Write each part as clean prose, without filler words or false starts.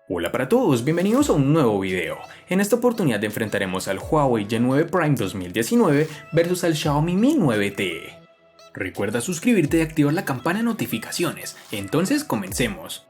Hola para todos, bienvenidos a un nuevo video. En esta oportunidad enfrentaremos al Huawei G9 Prime 2019 versus al Xiaomi Mi 9T. Recuerda suscribirte y activar la campana de notificaciones, entonces comencemos.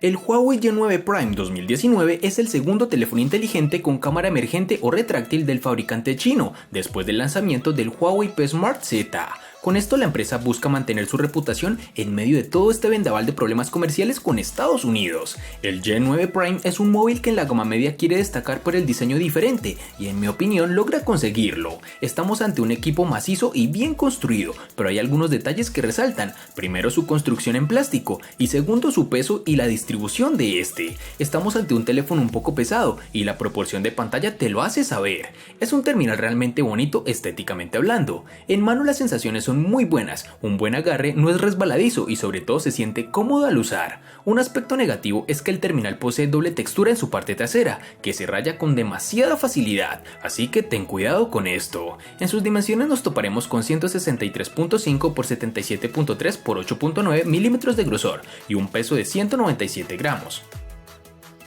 El Huawei G9 Prime 2019 es el segundo teléfono inteligente con cámara emergente o retráctil del fabricante chino, después del lanzamiento del Huawei P Smart Z. Con esto la empresa busca mantener su reputación en medio de todo este vendaval de problemas comerciales con Estados Unidos. El G9 Prime es un móvil que en la gama media quiere destacar por el diseño diferente y en mi opinión logra conseguirlo. Estamos ante un equipo macizo y bien construido, pero hay algunos detalles que resaltan. Primero, su construcción en plástico y segundo, su peso y la distribución de este. Estamos ante un teléfono un poco pesado y la proporción de pantalla te lo hace saber. Es un terminal realmente bonito estéticamente hablando. En mano las sensaciones son muy buenas, un buen agarre no es resbaladizo y sobre todo se siente cómodo al usar. Un aspecto negativo es que el terminal posee doble textura en su parte trasera, que se raya con demasiada facilidad, así que ten cuidado con esto. En sus dimensiones nos toparemos con 163.5 x 77.3 x 8.9 milímetros de grosor y un peso de 197 gramos.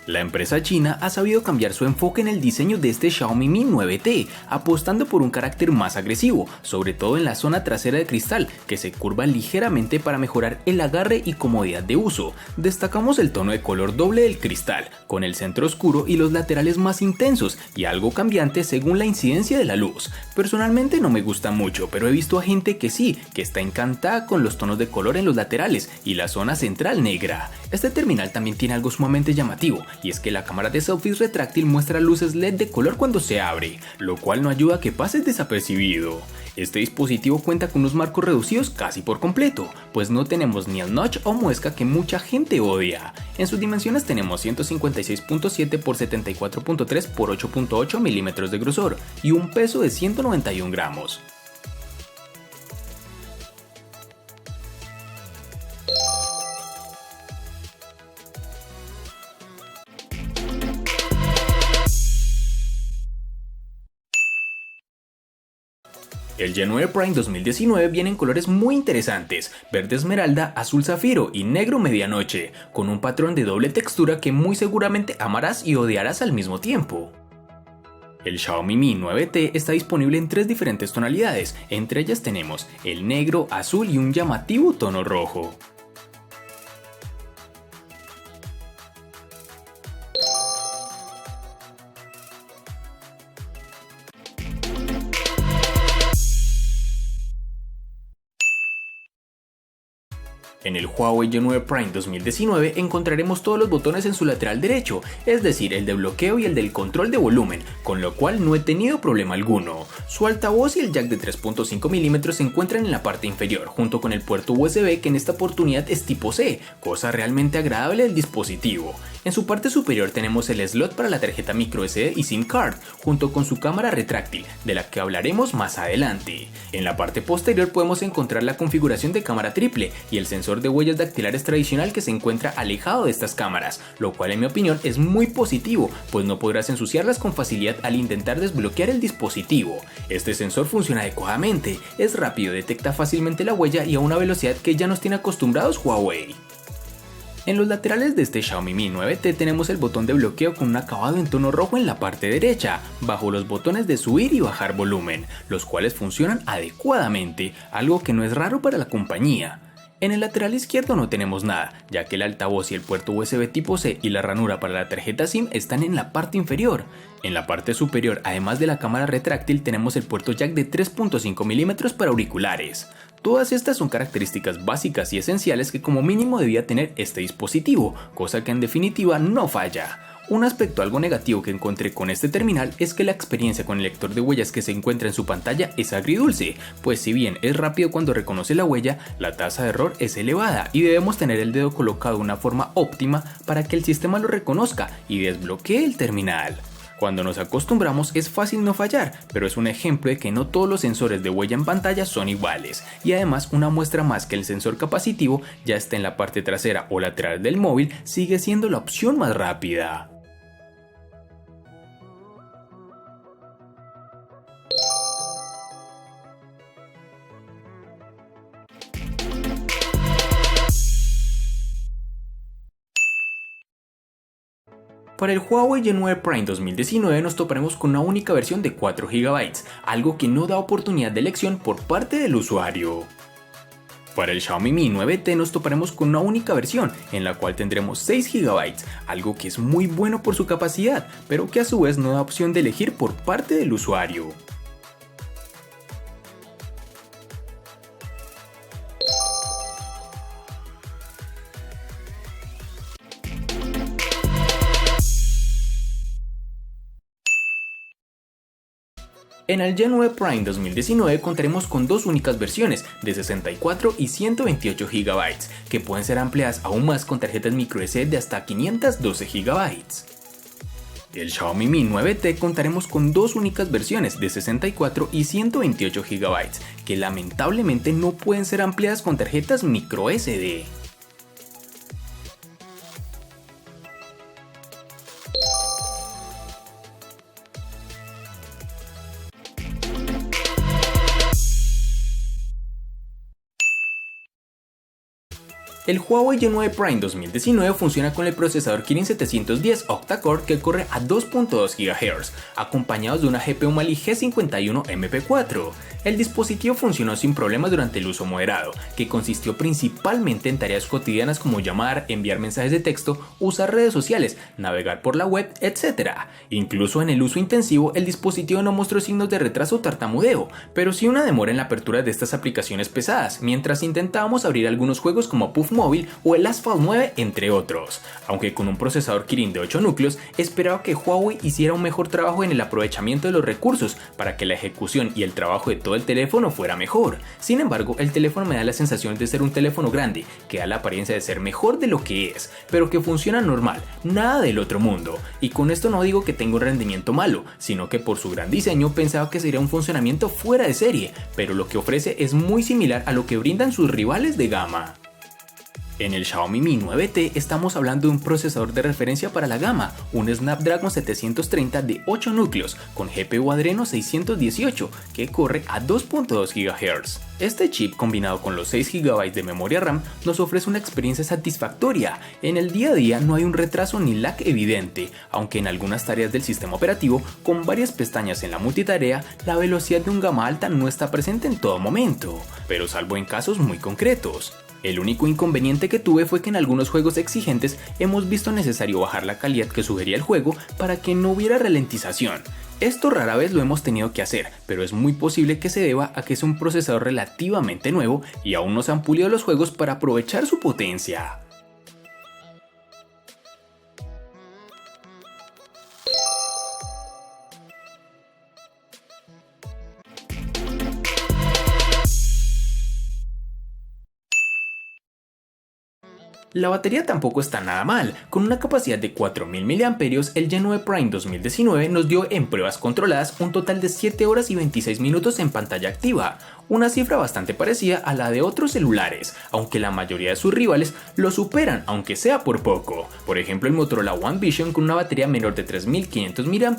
La empresa china ha sabido cambiar su enfoque en el diseño de este Xiaomi Mi 9T, apostando por un carácter más agresivo, sobre todo en la zona trasera de cristal, que se curva ligeramente para mejorar el agarre y comodidad de uso. Destacamos el tono de color doble del cristal, con el centro oscuro y los laterales más intensos y algo cambiante según la incidencia de la luz. Personalmente no me gusta mucho, pero he visto a gente que sí, que está encantada con los tonos de color en los laterales y la zona central negra. Este terminal también tiene algo sumamente llamativo, y es que la cámara de selfies retráctil muestra luces LED de color cuando se abre, lo cual no ayuda a que pases desapercibido. Este dispositivo cuenta con unos marcos reducidos casi por completo, pues no tenemos ni el notch o muesca que mucha gente odia. En sus dimensiones tenemos 156.7 x 74.3 x 8.8 milímetros de grosor y un peso de 191 gramos. El G9 Prime 2019 viene en colores muy interesantes, verde esmeralda, azul zafiro y negro medianoche, con un patrón de doble textura que muy seguramente amarás y odiarás al mismo tiempo. El Xiaomi Mi 9T está disponible en 3 diferentes tonalidades, entre ellas tenemos el negro, azul y un llamativo tono rojo. En el Huawei G9 Prime 2019 encontraremos todos los botones en su lateral derecho, es decir, el de bloqueo y el del control de volumen, con lo cual no he tenido problema alguno. Su altavoz y el jack de 3.5 mm se encuentran en la parte inferior, junto con el puerto USB que en esta oportunidad es tipo C, cosa realmente agradable del dispositivo. En su parte superior tenemos el slot para la tarjeta microSD y SIM card, junto con su cámara retráctil, de la que hablaremos más adelante. En la parte posterior podemos encontrar la configuración de cámara triple y el sensor de huellas dactilares tradicional que se encuentra alejado de estas cámaras, lo cual en mi opinión es muy positivo, pues no podrás ensuciarlas con facilidad al intentar desbloquear el dispositivo. Este sensor funciona adecuadamente, es rápido, detecta fácilmente la huella y a una velocidad que ya nos tiene acostumbrados Huawei. En los laterales de este Xiaomi Mi 9T tenemos el botón de bloqueo con un acabado en tono rojo en la parte derecha, bajo los botones de subir y bajar volumen, los cuales funcionan adecuadamente, algo que no es raro para la compañía. En el lateral izquierdo no tenemos nada, ya que el altavoz y el puerto USB tipo C y la ranura para la tarjeta SIM están en la parte inferior. En la parte superior, además de la cámara retráctil, tenemos el puerto jack de 3.5 mm para auriculares. Todas estas son características básicas y esenciales que como mínimo debía tener este dispositivo, cosa que en definitiva no falla. Un aspecto algo negativo que encontré con este terminal es que la experiencia con el lector de huellas que se encuentra en su pantalla es agridulce, pues si bien es rápido cuando reconoce la huella, la tasa de error es elevada y debemos tener el dedo colocado de una forma óptima para que el sistema lo reconozca y desbloquee el terminal. Cuando nos acostumbramos es fácil no fallar, pero es un ejemplo de que no todos los sensores de huella en pantalla son iguales, y además una muestra más que el sensor capacitivo, ya esté en la parte trasera o lateral del móvil, sigue siendo la opción más rápida. Para el Huawei Y9 Prime 2019 nos toparemos con una única versión de 4 GB, algo que no da oportunidad de elección por parte del usuario. Para el Xiaomi Mi 9T nos toparemos con una única versión, en la cual tendremos 6 GB, algo que es muy bueno por su capacidad, pero que a su vez no da opción de elegir por parte del usuario. En el Y9 Prime 2019 contaremos con dos únicas versiones de 64 y 128 GB, que pueden ser ampliadas aún más con tarjetas microSD de hasta 512 GB. El Xiaomi Mi 9T contaremos con dos únicas versiones de 64 y 128 GB, que lamentablemente no pueden ser ampliadas con tarjetas microSD. El Huawei Y9 Prime 2019 funciona con el procesador Kirin 710 octa-core que corre a 2.2 GHz, acompañados de una GPU Mali G51 MP4. El dispositivo funcionó sin problemas durante el uso moderado, que consistió principalmente en tareas cotidianas como llamar, enviar mensajes de texto, usar redes sociales, navegar por la web, etc. Incluso en el uso intensivo, el dispositivo no mostró signos de retraso o tartamudeo, pero sí una demora en la apertura de estas aplicaciones pesadas, mientras intentábamos abrir algunos juegos como Puff Móvil o el Asphalt 9, entre otros. Aunque con un procesador Kirin de 8 núcleos, esperaba que Huawei hiciera un mejor trabajo en el aprovechamiento de los recursos para que la ejecución y el trabajo de todo el teléfono fuera mejor. Sin embargo, el teléfono me da la sensación de ser un teléfono grande, que da la apariencia de ser mejor de lo que es, pero que funciona normal, nada del otro mundo. Y con esto no digo que tenga un rendimiento malo, sino que por su gran diseño pensaba que sería un funcionamiento fuera de serie, pero lo que ofrece es muy similar a lo que brindan sus rivales de gama. En el Xiaomi Mi 9T estamos hablando de un procesador de referencia para la gama, un Snapdragon 730 de 8 núcleos con GPU Adreno 618 que corre a 2.2 GHz. Este chip combinado con los 6 GB de memoria RAM nos ofrece una experiencia satisfactoria. En el día a día no hay un retraso ni lag evidente, aunque en algunas tareas del sistema operativo, con varias pestañas en la multitarea, la velocidad de un gama alta no está presente en todo momento, pero salvo en casos muy concretos. El único inconveniente que tuve fue que en algunos juegos exigentes hemos visto necesario bajar la calidad que sugería el juego para que no hubiera ralentización. Esto rara vez lo hemos tenido que hacer, pero es muy posible que se deba a que es un procesador relativamente nuevo y aún no se han pulido los juegos para aprovechar su potencia. La batería tampoco está nada mal, con una capacidad de 4000 mAh, el Y9 Prime 2019 nos dio en pruebas controladas un total de 7 horas y 26 minutos en pantalla activa, una cifra bastante parecida a la de otros celulares, aunque la mayoría de sus rivales lo superan, aunque sea por poco. Por ejemplo, el Motorola One Vision con una batería menor de 3500 mAh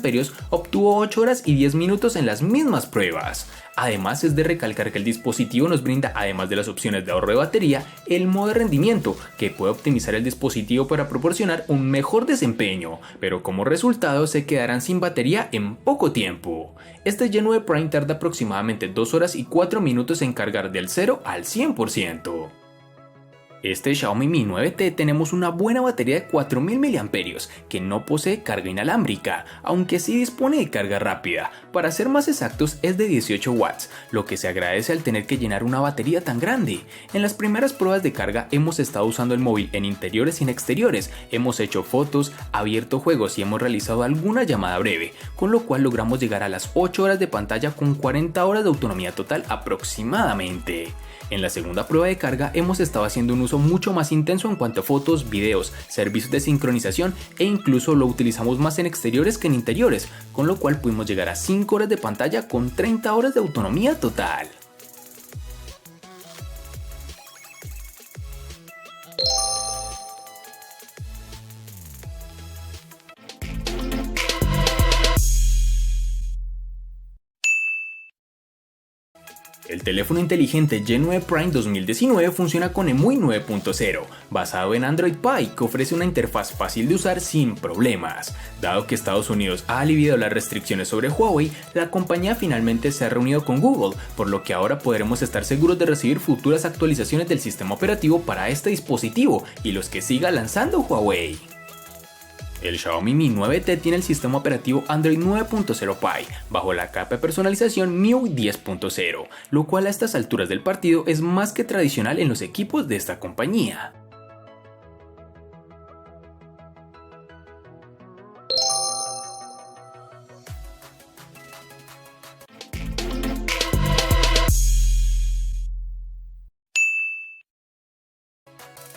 obtuvo 8 horas y 10 minutos en las mismas pruebas. Además, es de recalcar que el dispositivo nos brinda, además de las opciones de ahorro de batería, el modo de rendimiento, que puede optimizar el dispositivo para proporcionar un mejor desempeño, pero como resultado se quedarán sin batería en poco tiempo. Este Y9 Prime tarda aproximadamente 2 horas y 4 minutos en cargar del 0 al 100%. Este Xiaomi Mi 9T tenemos una buena batería de 4000 mAh que no posee carga inalámbrica, aunque sí dispone de carga rápida. Para ser más exactos es de 18 watts, lo que se agradece al tener que llenar una batería tan grande. En las primeras pruebas de carga hemos estado usando el móvil en interiores y en exteriores, hemos hecho fotos, abierto juegos y hemos realizado alguna llamada breve, con lo cual logramos llegar a las 8 horas de pantalla con 40 horas de autonomía total aproximadamente. En la segunda prueba de carga hemos estado haciendo un uso mucho más intenso en cuanto a fotos, videos, servicios de sincronización e incluso lo utilizamos más en exteriores que en interiores, con lo cual pudimos llegar a 5 horas de pantalla con 30 horas de autonomía total. El teléfono inteligente Y9 Prime 2019 funciona con EMUI 9.0, basado en Android Pie, que ofrece una interfaz fácil de usar sin problemas. Dado que Estados Unidos ha aliviado las restricciones sobre Huawei, la compañía finalmente se ha reunido con Google, por lo que ahora podremos estar seguros de recibir futuras actualizaciones del sistema operativo para este dispositivo y los que siga lanzando Huawei. El Xiaomi Mi 9T tiene el sistema operativo Android 9.0 Pie, bajo la capa de personalización MIUI 10.0, lo cual a estas alturas del partido es más que tradicional en los equipos de esta compañía.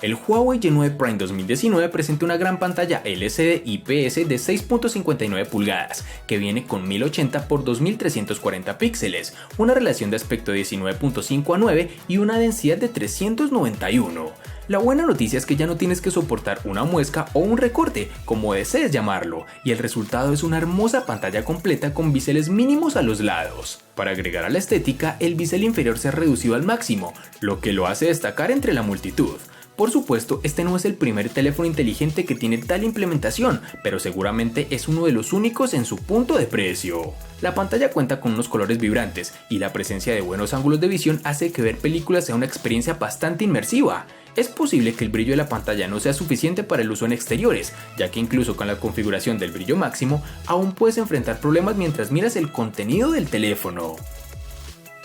El Huawei Y9 Prime 2019 presenta una gran pantalla LCD IPS de 6.59 pulgadas, que viene con 1080 x 2340 píxeles, una relación de aspecto de 19.5:9 y una densidad de 391. La buena noticia es que ya no tienes que soportar una muesca o un recorte, como desees llamarlo, y el resultado es una hermosa pantalla completa con biseles mínimos a los lados. Para agregar a la estética, el bisel inferior se ha reducido al máximo, lo que lo hace destacar entre la multitud. Por supuesto, este no es el primer teléfono inteligente que tiene tal implementación, pero seguramente es uno de los únicos en su punto de precio. La pantalla cuenta con unos colores vibrantes y la presencia de buenos ángulos de visión hace que ver películas sea una experiencia bastante inmersiva. Es posible que el brillo de la pantalla no sea suficiente para el uso en exteriores, ya que incluso con la configuración del brillo máximo, aún puedes enfrentar problemas mientras miras el contenido del teléfono.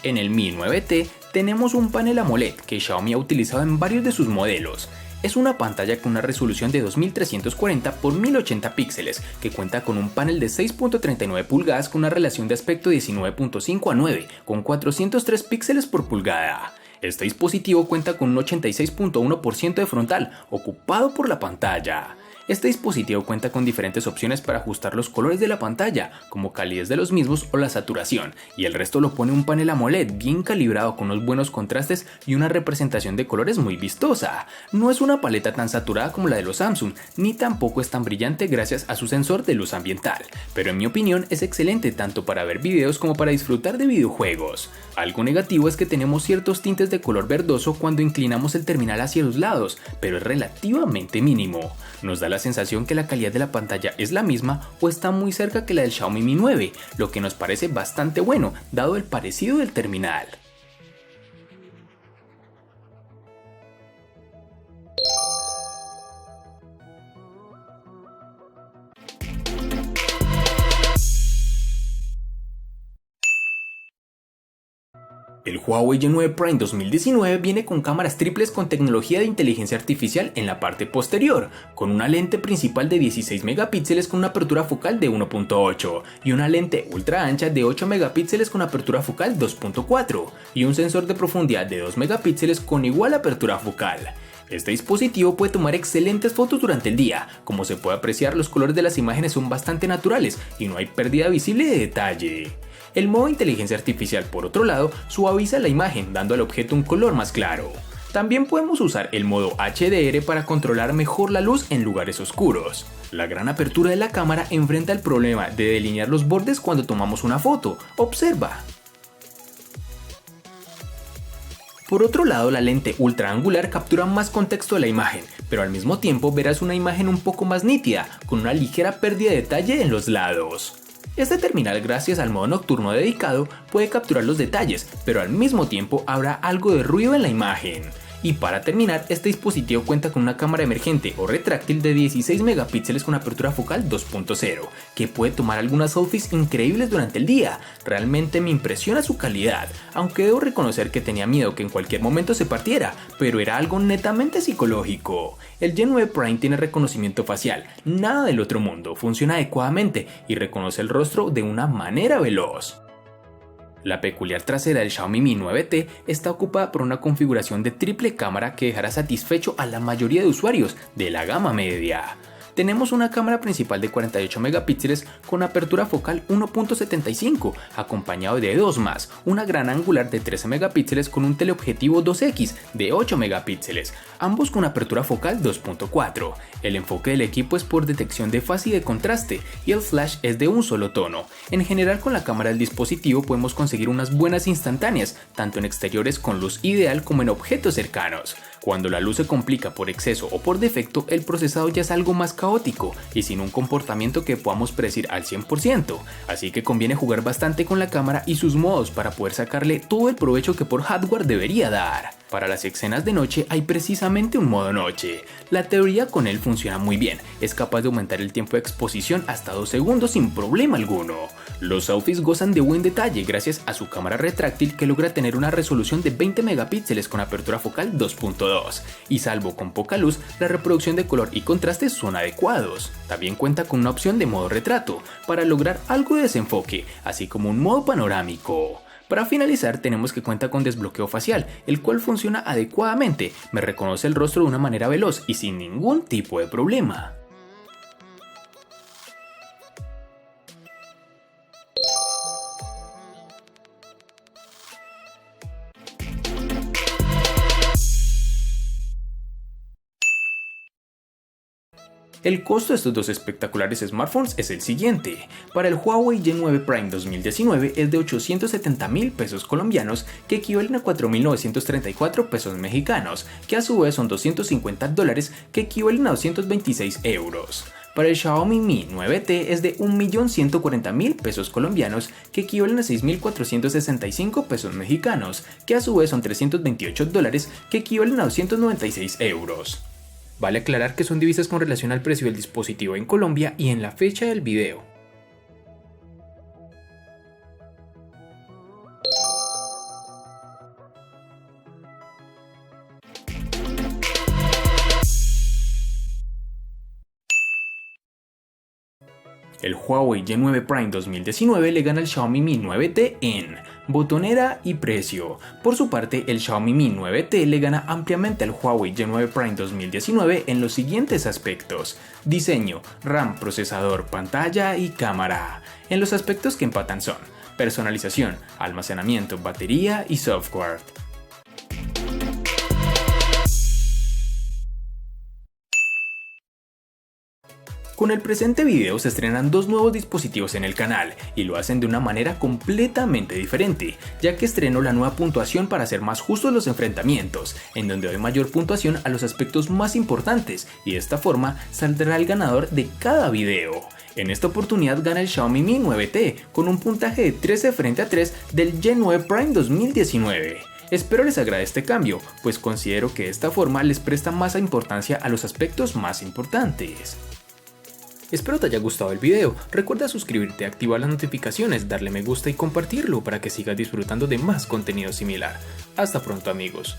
En el Mi 9T tenemos un panel AMOLED que Xiaomi ha utilizado en varios de sus modelos. Es una pantalla con una resolución de 2340 x 1080 píxeles que cuenta con un panel de 6.39 pulgadas con una relación de aspecto de 19.5:9 con 403 píxeles por pulgada. Este dispositivo cuenta con un 86.1% de frontal ocupado por la pantalla. Este dispositivo cuenta con diferentes opciones para ajustar los colores de la pantalla, como calidez de los mismos o la saturación, y el resto lo pone un panel AMOLED bien calibrado con unos buenos contrastes y una representación de colores muy vistosa. No es una paleta tan saturada como la de los Samsung, ni tampoco es tan brillante gracias a su sensor de luz ambiental, pero en mi opinión es excelente tanto para ver videos como para disfrutar de videojuegos. Algo negativo es que tenemos ciertos tintes de color verdoso cuando inclinamos el terminal hacia los lados, pero es relativamente mínimo. Nos da la sensación que la calidad de la pantalla es la misma o está muy cerca que la del Xiaomi Mi 9, lo que nos parece bastante bueno, dado el parecido del terminal. El Huawei Y9 Prime 2019 viene con cámaras triples con tecnología de inteligencia artificial en la parte posterior, con una lente principal de 16 megapíxeles con una apertura focal de 1.8 y una lente ultra ancha de 8 megapíxeles con apertura focal 2.4 y un sensor de profundidad de 2 megapíxeles con igual apertura focal. Este dispositivo puede tomar excelentes fotos durante el día. Como se puede apreciar, los colores de las imágenes son bastante naturales y no hay pérdida visible de detalle. El modo de inteligencia artificial, por otro lado, suaviza la imagen, dando al objeto un color más claro. También podemos usar el modo HDR para controlar mejor la luz en lugares oscuros. La gran apertura de la cámara enfrenta el problema de delinear los bordes cuando tomamos una foto. Observa. Por otro lado, la lente ultra angular captura más contexto de la imagen, pero al mismo tiempo verás una imagen un poco más nítida, con una ligera pérdida de detalle en los lados. Este terminal, gracias al modo nocturno dedicado, puede capturar los detalles, pero al mismo tiempo habrá algo de ruido en la imagen. Y para terminar, este dispositivo cuenta con una cámara emergente o retráctil de 16 megapíxeles con apertura focal 2.0, que puede tomar algunas selfies increíbles durante el día. Realmente me impresiona su calidad, aunque debo reconocer que tenía miedo que en cualquier momento se partiera, pero era algo netamente psicológico. El Y9 Prime tiene reconocimiento facial, nada del otro mundo, funciona adecuadamente y reconoce el rostro de una manera veloz. La peculiar trasera del Xiaomi Mi 9T está ocupada por una configuración de triple cámara que dejará satisfecho a la mayoría de usuarios de la gama media. Tenemos una cámara principal de 48 megapíxeles con apertura focal 1.75, acompañado de dos más, una gran angular de 13 megapíxeles con un teleobjetivo 2X de 8 megapíxeles, ambos con apertura focal 2.4. El enfoque del equipo es por detección de fase y de contraste, y el flash es de un solo tono. En general, con la cámara del dispositivo podemos conseguir unas buenas instantáneas, tanto en exteriores con luz ideal como en objetos cercanos. Cuando la luz se complica por exceso o por defecto, el procesado ya es algo más caótico y sin un comportamiento que podamos predecir al 100%, así que conviene jugar bastante con la cámara y sus modos para poder sacarle todo el provecho que por hardware debería dar. Para las escenas de noche hay precisamente un modo noche. La teoría con él funciona muy bien, es capaz de aumentar el tiempo de exposición hasta 2 segundos sin problema alguno. Los selfies gozan de buen detalle gracias a su cámara retráctil que logra tener una resolución de 20 megapíxeles con apertura focal 2.2, y salvo con poca luz, la reproducción de color y contraste son adecuados. También cuenta con una opción de modo retrato, para lograr algo de desenfoque, así como un modo panorámico. Para finalizar, tenemos que cuenta con desbloqueo facial, el cual funciona adecuadamente, me reconoce el rostro de una manera veloz y sin ningún tipo de problema. El costo de estos dos espectaculares smartphones es el siguiente. Para el Huawei Y9 Prime 2019 es de 870.000 pesos colombianos, que equivalen a 4.934 pesos mexicanos, que a su vez son $250, que equivalen a 226 euros. Para el Xiaomi Mi 9T es de 1.140.000 pesos colombianos, que equivalen a 6.465 pesos mexicanos, que a su vez son $328, que equivalen a 296 euros. Vale aclarar que son divisas con relación al precio del dispositivo en Colombia y en la fecha del video. El Huawei Y9 Prime 2019 le gana al Xiaomi Mi 9T en botonera y precio. Por su parte, el Xiaomi Mi 9T le gana ampliamente al Huawei Y9 Prime 2019 en los siguientes aspectos: diseño, RAM, procesador, pantalla y cámara. En los aspectos que empatan son personalización, almacenamiento, batería y software. Con el presente video se estrenan dos nuevos dispositivos en el canal y lo hacen de una manera completamente diferente, ya que estreno la nueva puntuación para hacer más justos los enfrentamientos, en donde doy mayor puntuación a los aspectos más importantes y de esta forma saldrá el ganador de cada video. En esta oportunidad gana el Xiaomi Mi 9T con un puntaje de 13 frente a 3 del Y9 Prime 2019. Espero les agrade este cambio, pues considero que de esta forma les presta más importancia a los aspectos más importantes. Espero te haya gustado el video, recuerda suscribirte, activar las notificaciones, darle me gusta y compartirlo para que sigas disfrutando de más contenido similar. Hasta pronto amigos.